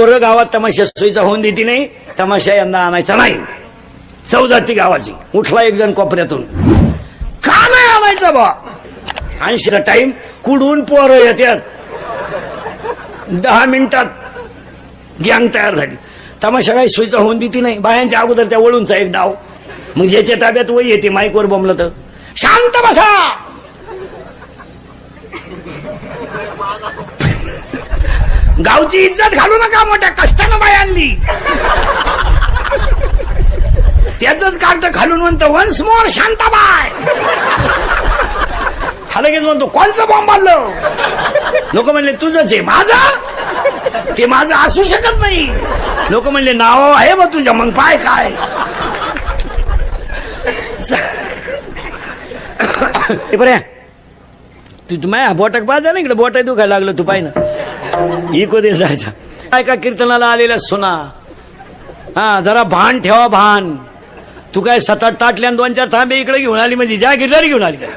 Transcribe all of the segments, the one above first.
पोरं गावात तमाशा सोयीचा होऊन देती नाही, तमाशा यंदा आणायचा नाही, चव जाती गावाची. उठला एक जण कोपऱ्यातून, का नाही आणायचा बा? 80चा टाइम कुडून पोरं येतात, 10 मिनिटात गँग तयार झाली. तमाशा काही सोयीचा होऊन देती नाही, बायांच्या अगोदर त्या वळूनचा एक डाव. मग ज्याच्या ताब्यात वय येते माईकवर बोंबलं तर शांत बसा. गावची इज्जत घालू नका, मोठ्या कष्टानं बाई आणली. त्याच कार्ट खालून म्हणतो वन्स मोर शांताबाई. हा लगेच म्हणतो कोणचं बॉम्ब मारलं? लोक म्हणले तुझंच आहे. माझं? ते माझं असू शकत नाही. लोक म्हणले नाव आहे बा तुझ्या, मग पाय काय. बऱ्या तू माझ्या बोटाक पाहता ना, इकडे बोटा दुखायला लागलं, तू पाय ना. इको दे जायचा काय का कीर्तनाला आलेल्या सुना. हा जरा भान ठेवा, भान. तू काय 7-8 ताटल्या 2-4 थांबे इकडे घेऊन आली, म्हणजे ज्या गिरदारी घेऊन आली काय.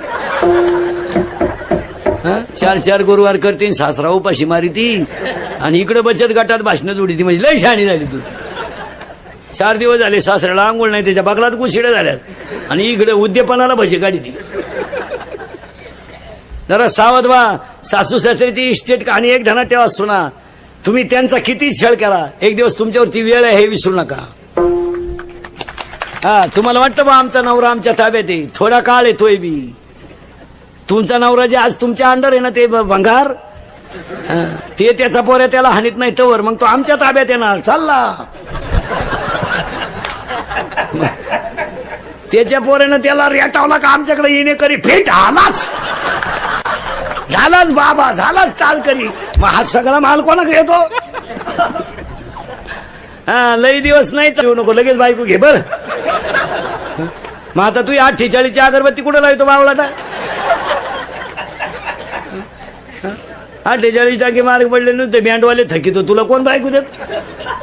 4-4 गुरुवार करते, सासरा उपाशी मारी ती, आणि इकडे बचत गटात भाषण जोडी ती, म्हणजे लय शहाणी झाली तू. 4 दिवस झाले सासऱ्याला आंघोळ नाही, त्याच्या बगलात कुशिड्या झाल्यात, आणि इकडे उद्यापनाला भजी काढी ती. जरा सावध व्हा. सासू सासरे ती इस्टेट आणि एक धना ठेवा सुना. तुम्ही त्यांचा किती छळ केला, एक दिवस तुमच्यावरती वेळ आहे हे विसरू नका. हा तुम्हाला वाटतं बा आमचा नवरा आमच्या ताब्यात आहे, थोडा काळ येतोय बी. तुमचा नवरा जे आज तुमच्या अंडर आहे ना, ते भंगार, ते त्याचा पोऱ्या त्याला हानीत नाही तवर मग तो आमच्या ताब्यात येणार. चालला त्याच्या पोऱ्यानं त्याला रेटावला का आमच्याकडे येणे करी फिट आलाच, झालाच बाबा, झालाच ताल करी. मग हा सगळा माल कोणाकडे येतो? हा लई दिवस नाही येऊ नको, लगेच बायको घे बर. मग आता तू 48ची अगरबत्ती कुठं लावतो बावळा? 48 टाके मार्ग पडले नव्हते, बँडवाले थकीतो. तुला कोण बायको देत?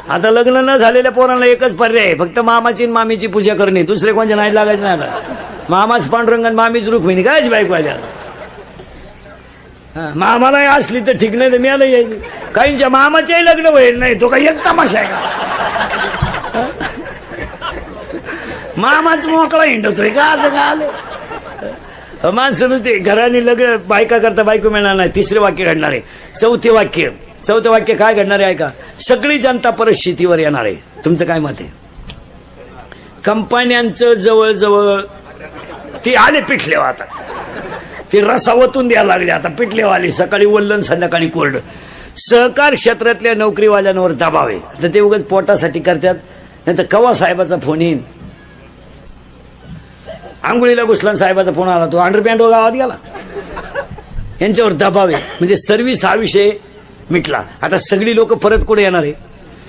आता लग्न न झालेल्या पोरांना एकच पर्याय आहे, फक्त मामाची आणि मामीची पूजा करणे, दुसरे कोणच्या नाही लागायचे नाही. आता मामाच पांडुरंग, मामीच रुक्मिणी, कायच बायको आली आता. मामालाही असली तर ठीक, नाही तर मिळालं यायची. काहींच्या मामाच्याही लग्न होईल नाही, तो काही एक तमाशा आहे का? मामाच मोकळा हिंडतोय का? असं का आलं? माणसं नुसते घराने लग्न बायका करता बायको मिळणार नाही. 3रे वाक्य घडणार आहे. 4थं वाक्य काय घडणार आहे का? सगळी जनता परत शेतीवर येणार आहे. तुमचं काय मत आहे? कंपन्यांचं जवळजवळ ते आले पिठलेवा, आता ते रसा ओतून द्यायला लागले. आता पिठलेवाले सकाळी वल्लन संध्याकाळी कोरड. सहकार क्षेत्रातल्या नोकरीवाल्यांवर दबाव आहे. आता ते उगाच पोटासाठी करतात, नाही तर कवा साहेबाचा फोन येईन. आंघोळीला घुसला साहेबाचा फोन आला, तो अंडरपॅन्ट गावात गेला. यांच्यावर दबाव आहे. म्हणजे सर्व्हिस हा विषय मिटला. आता सगळी लोक परत कुठे येणार आहे?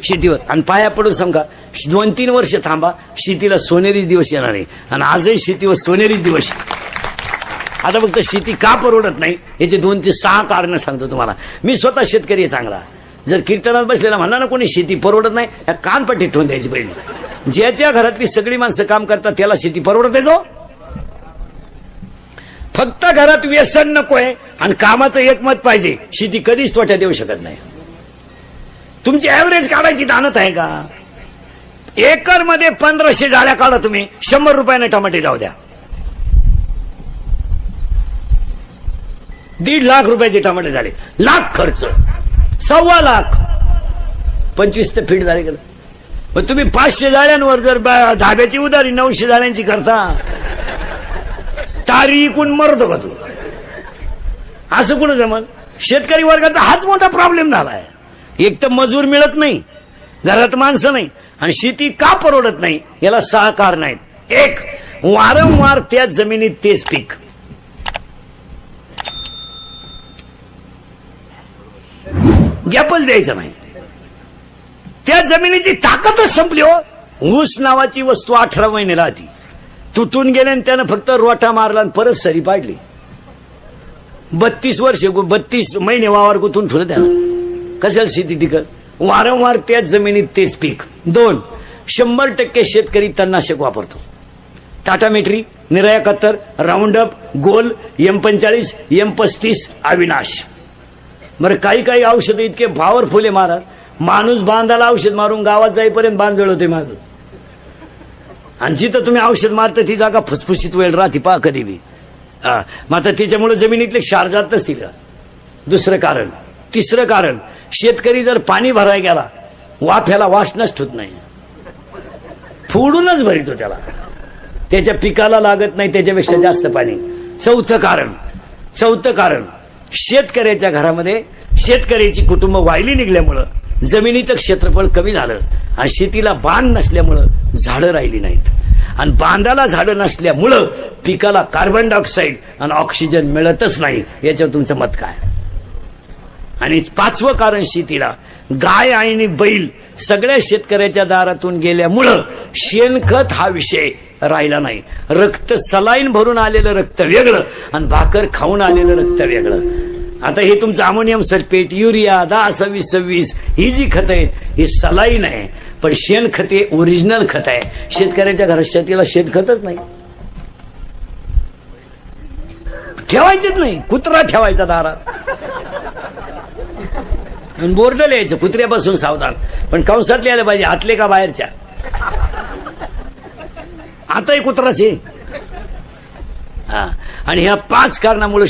शेतीवर. आणि पाया पडून सांगा 2-3 वर्ष थांबा, शेतीला सोनेरी दिवस येणार आहे. आणि आजही शेतीवर सोनेरी दिवस. आता फक्त शेती का परवडत नाही याचे 2 ते 6 कारण सांगतो तुम्हाला. मी स्वतः शेतकरी आहे चांगला. जर कीर्तनात बसलेला म्हणला ना कोणी शेती परवडत नाही, या कानपट्टी ठेवून द्यायची पहिली. ज्याच्या घरातली सगळी माणसं काम करतात त्याला शेती परवडते. जो फक्त घरात व्यसन नकोय आणि कामाचं एकमत पाहिजे, शेती कधीच तोट्यात देऊ शकत नाही. तुमची ऍव्हरेज काढायची दानत आहे का? एकर मध्ये 1500 जाळ्या काढा तुम्ही, 100 रुपयाने टमाटे जाऊ द्या. 1.5 लाख रुपयाचे टमाटे झाले. लाख खर्च, 1.25 लाख, 25 तर फीट झाले. मग तुम्ही 500 जाळ्यांवर जर धाब्याची उधारी 900 जाळ्यांची करता, तारी इकून मरतो का तू? असं कुठं जमल? शेतकरी वर्गाचा हाच मोठा प्रॉब्लेम झालाय. एक तर मजूर मिळत नाही, घरात माणसं नाही, आणि शेती का परवडत नाही याला 6 कारण आहेत. 1, वारंवार त्याच जमिनीत तेच पीक. गॅपच द्यायचं नाही. त्या जमिनीची ताकदच संपली हो. ऊस नावाची वस्तू 18 महिने राहती, तुटून गेले आणि त्यानं फक्त रोटा मारला आणि परत सरी पाडली. 32 महिने वावर गुंतून ठेवलं त्यानं. कशाला शेती टिकल? वारंवार त्याच जमिनीत तेच पीक. 2, 100% शेतकरी तणनाशक वापरतो. टाटा मेट्री, निराया कत्तर, राऊंडअप, गोल, M45, M35, अविनाश. बरं काही औषधं इतके पॉवरफुल आहे महाराज, माणूस बांधाला औषध मारून गावात जाईपर्यंत बांध जळवते माझं. आणि जिथं तुम्ही औषध मारता ती जागा फुसफुशीत वेळ राहते पहा कधी बी. मग आता त्याच्यामुळे जमिनीतले क्षार जात नसतील का? दुसरं कारण. तिसरं कारण, शेतकरी जर पाणी भरायला गेला वाफ्याला वास नष्ट होत नाही, फोडूनच भरितो त्याला, त्याच्या पिकाला लागत नाही त्याच्यापेक्षा जास्त पाणी. चौथं कारण, शेतकऱ्याच्या घरामध्ये शेतकऱ्याची कुटुंब वाहिली निघल्यामुळं जमिनीचं क्षेत्रफळ कमी झालं आणि शेतीला बांध नसल्यामुळं झाडं राहिली नाहीत. आणि बांधाला झाडं नसल्यामुळं पिकाला कार्बन डायऑक्साईड आणि ऑक्सिजन मिळतच नाही. याच्यावर तुमचं मत काय? आणि पाचवं कारण, शेतीला गाय आणि बैल सगळ्या शेतकऱ्याच्या दारातून गेल्यामुळं शेणखत हा विषय राहिला नाही. रक्त सलाईन भरून आलेलं रक्त वेगळं आणि भाकर खाऊन आलेलं रक्त वेगळं. आता हे तुमचं अमोनियम सल्फेट, युरिया, 10-26-26 ही जी खत आहेत ही सलाईन आहे, पण शेणखत हे ओरिजिनल खत आहे. शेतकऱ्याच्या घरात शेतीला शेणखतच नाही, ठेवायचेच नाही. कुत्रा ठेवायचा दारात आणि बोर्ड लिहायचं कुत्र्यापासून सावधान. पण कंसात लिहायला पाहिजे आतले का बाहेरच्या. आताही कुत्राचे. आणि ह्या 5 कारणामुळे